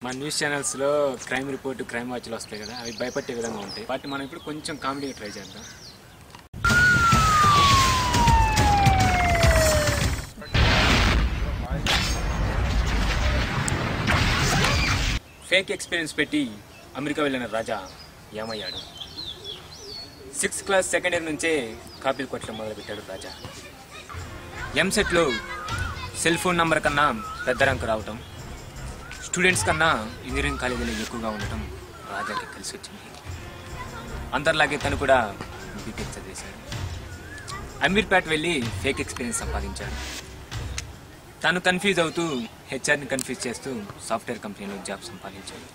మన న్యూస్ ఛానల్స్లో crime report, crime వాచ్లు వస్తాయి కదా, అవి భయపట్టే విధంగా ఉంటాయి. వాటిని మనం ఇప్పుడు కొంచెం కామెడీగా ట్రై చేద్దాం. ఫేక్ ఎక్స్పీరియన్స్ పెట్టి అమెరికా వెళ్ళిన రాజా ఏమయ్యాడు? 6th క్లాస్ సెకండ్ ఇయర్ నుంచే కాపీలు కొట్టడం మొదలుపెట్టాడు రాజా. ఎంసెట్లో సెల్ ఫోన్ నంబర్ కన్నా పెద్ద ర్యాంకు రావటం, స్టూడెంట్స్ కన్నా ఇంజనీరింగ్ కాలేజీలో ఎక్కువగా ఉండటం రాజాకి కలిసి వచ్చింది. అందరిలాగే తను కూడా బీటెక్ చదివేశాడు. అమీర్పేట వెళ్ళి ఫేక్ ఎక్స్పీరియన్స్ సంపాదించాడు. తను కన్ఫ్యూజ్ అవుతూ హెచ్ఆర్ని కన్ఫ్యూజ్ చేస్తూ సాఫ్ట్వేర్ కంపెనీలో జాబ్ సంపాదించాడు.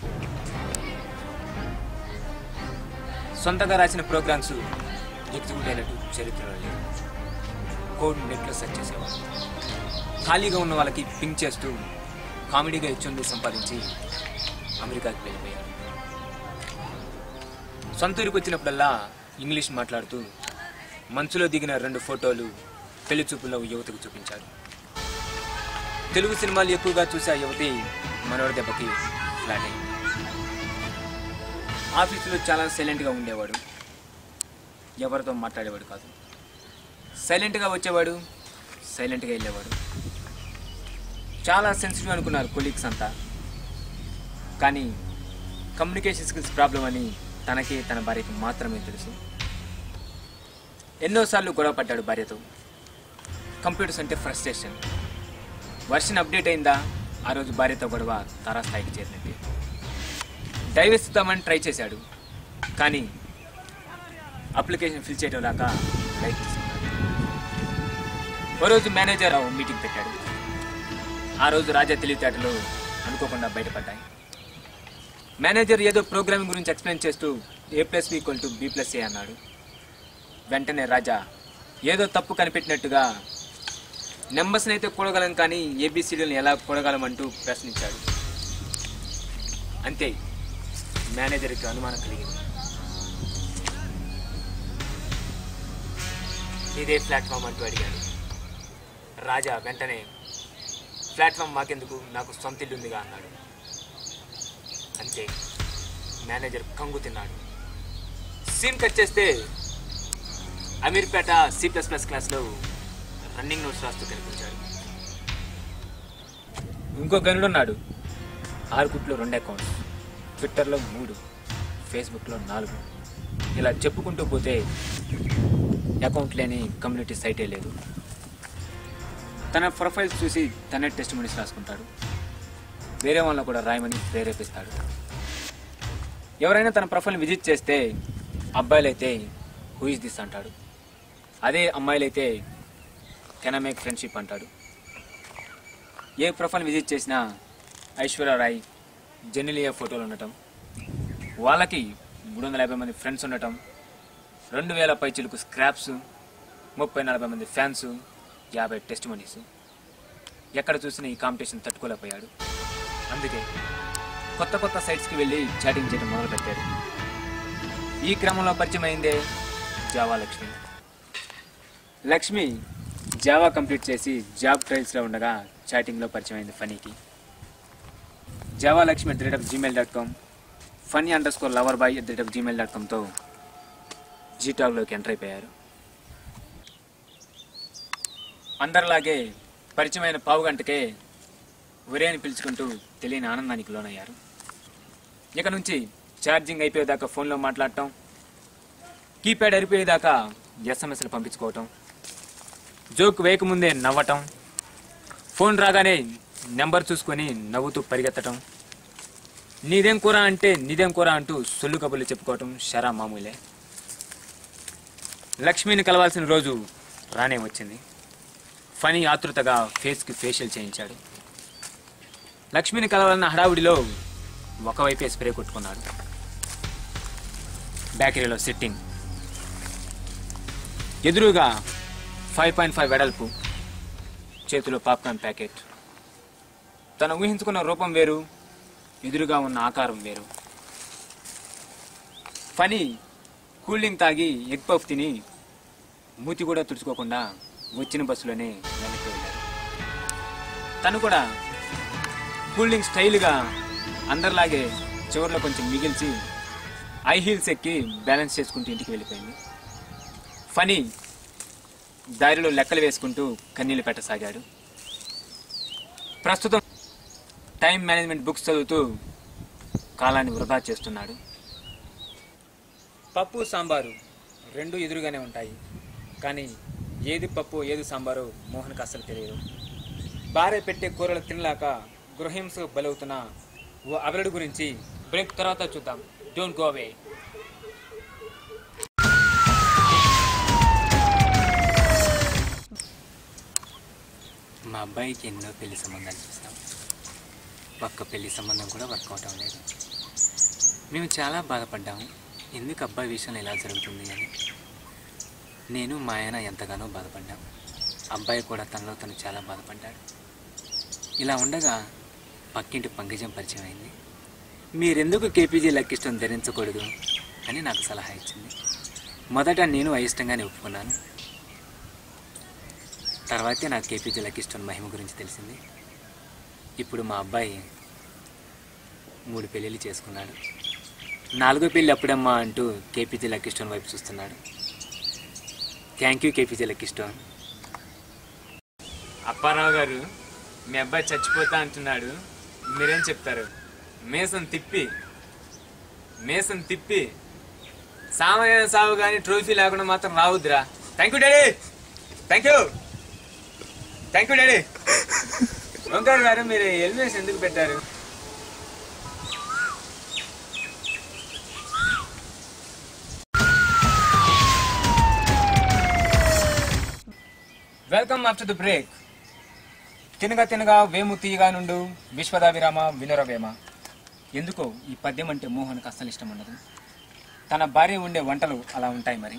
సొంతంగా రాసిన ప్రోగ్రామ్స్ ఎగ్జిక్యూట్ అయినట్టు చరిత్రలో లేదు. కోడ్ నెట్లో సెర్చ్ చేసేవాడు. ఖాళీగా ఉన్న వాళ్ళకి పింక్ చేస్తూ కామెడీగా హెచ్ఎండి సంపాదించి అమెరికాకి వెళ్ళిపోయాడు. సొంత ఊరికి వచ్చినప్పుడల్లా ఇంగ్లీష్ మాట్లాడుతూ మంచులో దిగిన 2 ఫోటోలు పెళ్లి చూపుల్లో యువతకు చూపించాడు. తెలుగు సినిమాలు ఎక్కువగా చూసే ఆ యువతి మనోడి దెబ్బకి ఫ్లాట్ అయింది. ఆఫీసులో చాలా సైలెంట్గా ఉండేవాడు. ఎవరితో మాట్లాడేవాడు కాదు. సైలెంట్గా వచ్చేవాడు, సైలెంట్గా వెళ్ళేవాడు. చాలా సెన్సిటివ్ అనుకున్నారు కొలీగ్స్ అంతా. కానీ కమ్యూనికేషన్ స్కిల్స్ ప్రాబ్లం అని తనకి తన భార్యకి మాత్రమే తెలుసు. ఎన్నోసార్లు గొడవ పడ్డాడు భార్యతో. కంప్యూటర్స్ అంటే ఫ్రస్ట్రేషన్. వర్షన్ అప్డేట్ అయిందా ఆ రోజు భార్యతో గొడవ తారాస్థాయికి చేరినట్టే. డైవర్స్ ఇద్దామని ట్రై చేశాడు. కానీ అప్లికేషన్ ఫిల్ చేయడం దాకా లైట్ తీసుకున్నాడు. ఓ రోజు మేనేజర్ మీటింగ్ పెట్టాడు. ఆ రోజు రాజా తెలివితేటలు అనుకోకుండా బయటపడ్డాయి. మేనేజర్ ఏదో ప్రోగ్రామింగ్ గురించి ఎక్స్ప్లెయిన్ చేస్తూ A+B=B+A అన్నాడు. వెంటనే రాజా ఏదో తప్పు కనిపెట్టినట్టుగా నెంబర్స్ని అయితే కూడగలం కానీ ABCDలను ఎలా కూడగలమంటూ ప్రశ్నించాడు. అంతే, మేనేజర్కి అనుమానం కలిగింది. ఇదే ప్లాట్ఫామ్ అంటూ అడిగాడు. రాజా వెంటనే ప్లాట్ఫామ్ మాకెందుకు, నాకు సొంత ఇల్లు ఉందిగా అన్నాడు. అంతే, మేనేజర్ కంగు తిన్నాడు. సీన్ కట్ చేస్తే అమీర్పేట C++ క్లాస్లో రన్నింగ్ నోట్స్ రాస్తూ కనిపించాడు. ఇంకో గనుడున్నాడు. 6 కుట్లు 2 అకౌంట్స్, ట్విట్టర్లో 3, ఫేస్బుక్లో 4. ఇలా చెప్పుకుంటూ పోతే అకౌంట్ లేని కమ్యూనిటీ సైటే లేదు. తన ప్రొఫైల్స్ చూసి తనే టెస్ట్ మనీస్ రాసుకుంటాడు. వేరే వాళ్ళని కూడా రాయమని ప్రేరేపిస్తాడు. ఎవరైనా తన ప్రొఫైల్ని విజిట్ చేస్తే అబ్బాయిలైతే హూ ఇస్ దిస్ అంటాడు. అదే అమ్మాయిలైతే కెన్ ఐ మేక్ ఫ్రెండ్షిప్ అంటాడు. ఏ ప్రొఫైల్ విజిట్ చేసినా ఐశ్వర్య రాయ్, జెనిలియా ఫోటోలు ఉండటం, వాళ్ళకి 350 మంది ఫ్రెండ్స్ ఉండటం, 2000 పైచిలకు స్క్రాప్స్, 30-40 మంది ఫ్యాన్స్, 50 టెస్ట్ మనీస్. ఎక్కడ చూసినా ఈ కాంపిటీషన్ తట్టుకోలేకపోయాడు. అందుకే కొత్త కొత్త సైట్స్కి వెళ్ళి చాటింగ్ చేయడం మొదలుపెట్టాడు. ఈ క్రమంలో పరిచయం అయిందే Java Lakshmi. Lakshmi Java complete చేసి జాబ్ ట్రయల్స్లో ఉండగా చాటింగ్లో పరిచయం అయింది ఫనీకి. జావా లక్ష్మి @gmail.com, funny_loverboy@gmail.comతో జీటాగ్లోకి ఎంటర్ అయిపోయారు. అందరిలాగే పరిచయమైన పావుగంటకే ఒరే అని పిలుచుకుంటూ తెలియని ఆనందానికి లోనయ్యారు. ఇక నుంచి ఛార్జింగ్ అయిపోయేదాకా ఫోన్లో మాట్లాడటం, కీప్యాడ్ అయిపోయేదాకా SMS పంపించుకోవటం, జోక్ వేయకముందే నవ్వటం, ఫోన్ రాగానే నెంబర్ చూసుకొని నవ్వుతూ పరిగెత్తటం, నీదేం కూర అంటే నీదేం కూర అంటూ సొల్లు కబుర్లు చెప్పుకోవటం షరా మామూలే. లక్ష్మిని కలవాల్సిన రోజు రానే వచ్చింది. ఫనీ ఆతృతగా ఫేస్కి ఫేషియల్ చేయించాడు. లక్ష్మిని కలవాలన్న హడావుడిలో ఒకవైపే స్ప్రే కొట్టుకున్నాడు. బేకరీలో సిట్టింగ్, ఎదురుగా 5.5 వెడల్పు, చేతిలో పాప్కార్న్ ప్యాకెట్. తను ఊహించుకున్న రూపం వేరు, ఎదురుగా ఉన్న ఆకారం వేరు. ఫనీ కూల్ డ్రింక్ తాగి ఎగ్ పఫ్ తిని మూతి కూడా తుడుచుకోకుండా వచ్చిన బస్సులోనే వెనక్కి వెళ్ళారు. తను కూడా కూల్ డ్రింక్ స్టైల్గా అందరిలాగే చివరిలో కొంచెం మిగిల్చి హై హీల్స్ ఎక్కి బ్యాలెన్స్ చేసుకుంటూ ఇంటికి వెళ్ళిపోయింది. ఫనీ దారిలో లెక్కలు వేసుకుంటూ కన్నీళ్లు పెట్టసాగాడు. ప్రస్తుతం టైం మేనేజ్మెంట్ బుక్స్ చదువుతూ కాలాన్ని వృధా చేస్తున్నాడు. పప్పు సాంబారు రెండు ఎదురుగానే ఉంటాయి, కానీ ఏది పప్పు ఏది సాంబారు మోహన్కి అస్సలు తెలియదు. భార్య పెట్టే కూరలు తినలేక గృహహింసకు బలవుతున్న ఓ అబలుడు గురించి బ్రేక్ తర్వాత చూద్దాం. Don't go away. మా అబ్బాయికి ఎన్నో పెళ్లి సంబంధాలు చూసాం. ఒక్క పెళ్లి సంబంధం కూడా వర్కౌట్ అవ్వలేదు. మేము చాలా బాధపడ్డాము, ఎందుకు అబ్బాయి విషయంలో ఇలా జరుగుతుంది అని. నేను మా ఆయన ఎంతగానో బాధపడ్డాము. అబ్బాయి కూడా తనలో తను చాలా బాధపడ్డాడు. ఇలా ఉండగా పక్కింటి పంకజం పరిచయం అయింది. మీరెందుకు కేపీజీ లక్కిష్టం ధరించకూడదు అని నాకు సలహా ఇచ్చింది. మొదట నేను అయిష్టంగానే ఒప్పుకున్నాను. తర్వాతే నాకు కేపీజీ లక్కిష్టం మహిమ గురించి తెలిసింది. ఇప్పుడు మా అబ్బాయి 3 పెళ్ళిళ్ళు చేసుకున్నాడు. 4వ పెళ్ళి అప్పుడమ్మా అంటూ కేపీజీ లక్కిష్టం వైపు చూస్తున్నాడు. థ్యాంక్ యూ కేపీజీ లక్కిష్టం. అప్పారావు గారు, మీ అబ్బాయి చచ్చిపోతా అంటున్నాడు, మీరేం చెప్తారు? మేసం తిప్పి సామాన్య సాగు కానీ ట్రోఫీ లేకుండా మాత్రం రావద్దురా. Thank you daddy. ఓంకార్ గారు, మీరు ఎల్మేస్ ఎందుకు పెట్టారు? Welcome after the break. తినగా వేము తీయగా నుండు విశ్వదాభిరామ వినురవేమ. ఎందుకో ఈ పద్యం అంటే మోహన్కి అస్సలు ఇష్టం ఉండదు. తన భార్య ఉండే వంటలు అలా ఉంటాయి. మరి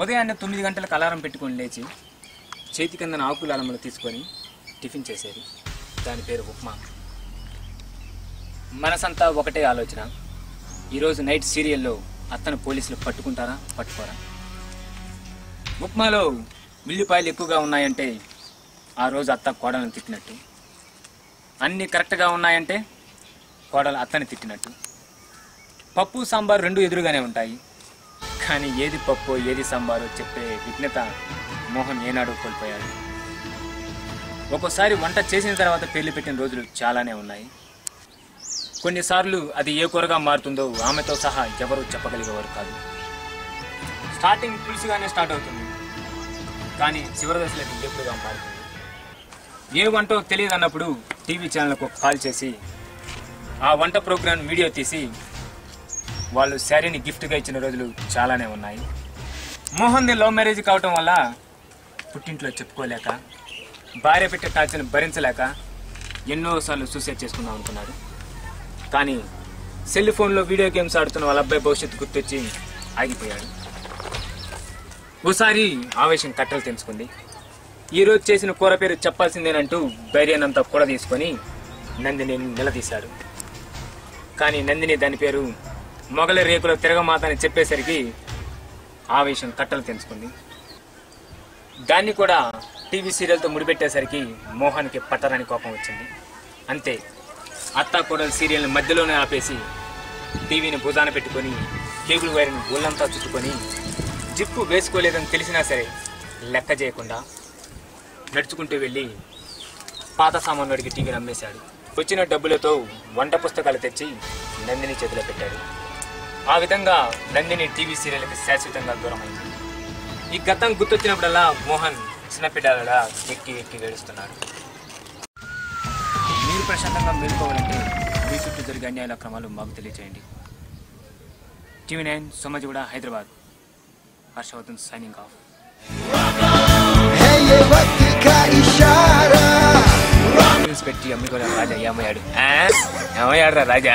ఉదయాన్నే 9 గంటలకు అలారం పెట్టుకొని లేచి చేతి కిందన ఆకుల అలములు తీసుకొని టిఫిన్ చేసేది. దాని పేరు ఉప్మా. మనసంతా ఒకటే ఆలోచన, ఈరోజు నైట్ సీరియల్లో అత్తను పోలీసులు పట్టుకోరా. ఉప్మాలో ఉల్లిపాయలు ఎక్కువగా ఉన్నాయంటే ఆ రోజు అత్త కోడలను తిట్టినట్టు, అన్నీ కరెక్ట్గా ఉన్నాయంటే కోడలు అత్తని తిట్టినట్టు. పప్పు సాంబార్ రెండు ఎదురుగానే ఉంటాయి, కానీ ఏది పప్పు ఏది సాంబారు చెప్పే విజ్ఞత మోహన్ ఏనాడు కోల్పోయాడు. ఒక్కోసారి వంట చేసిన తర్వాత పేర్లు పెట్టిన రోజులు చాలానే ఉన్నాయి. కొన్నిసార్లు అది ఏ కూరగా మారుతుందో ఆమెతో సహా ఎవరూ చెప్పగలిగేవారు కాదు. స్టార్టింగ్ పులుసుగానే స్టార్ట్ అవుతుంది, కానీ చివరి దశలో ఎప్పుడుగా మారుతుంది. ఏ వంటో తెలియదు అన్నప్పుడు టీవీ ఛానల్కు కాల్ చేసి ఆ వంట ప్రోగ్రాం వీడియో తీసి వాళ్ళు శారీని గిఫ్ట్గా ఇచ్చిన రోజులు చాలానే ఉన్నాయి. మోహన్ది లవ్ మ్యారేజ్ కావటం వల్ల పుట్టింట్లో చెప్పుకోలేక, భార్య పెట్టే టార్చర్ని భరించలేక ఎన్నోసార్లు సూసైడ్ చేసుకుందాం అనుకున్నాడు. కానీ సెల్ ఫోన్లో వీడియో గేమ్స్ ఆడుతున్న వాళ్ళ అబ్బాయి భవిష్యత్తు గుర్తొచ్చి ఆగిపోయాడు. ఓసారి ఆవేశం కట్టలు తెలుసుకుంది. ఈరోజు చేసిన కూర పేరు చెప్పాల్సిందేనంటూ ధైర్యాన్నంతా కూర తీసుకొని నందిని నిలదీశాడు. కానీ నందిని దాని పేరు మొగల రేకుల తిరగమాత అని చెప్పేసరికి ఆవేశం కట్టలు తెలుసుకుంది. దాన్ని కూడా టీవీ సీరియల్తో ముడిపెట్టేసరికి మోహన్కి పట్టరాని కోపం వచ్చింది. అంతే, అత్తా కూడా సీరియల్ని మధ్యలోనే ఆపేసి టీవీని భుజాన పెట్టుకొని కేబుల్ వైర్ని ఒళ్ళంతా చుట్టుకొని జిప్పు వేసుకోలేదని తెలిసినా సరే లెక్క చేయకుండా నడుచుకుంటూ వెళ్ళి పాత సామాన్ వాడికి టీవీని అమ్మేశాడు. వచ్చిన డబ్బులతో వంట పుస్తకాలు తెచ్చి నందిని చేతిలో పెట్టాడు. ఆ విధంగా నందిని టీవీ సీరియల్కి శాశ్వతంగా దూరమైంది. ఈ గతం గుర్తొచ్చినప్పుడల్లా మోహన్ చిన్నపిల్లలా ఎక్కి వేడుస్తున్నాడు. మీరు ప్రశాంతంగా మేలుకోవాలంటే మీ చుట్టూ జరిగే అన్యాయాల క్రమాలు మాకు తెలియజేయండి. TV9 Somajiguda, Hyderabad. Harshavardhan signing off. పెట్టి అమ్మి కూడా రాజా ఏమయ్యాడు రా రాజా.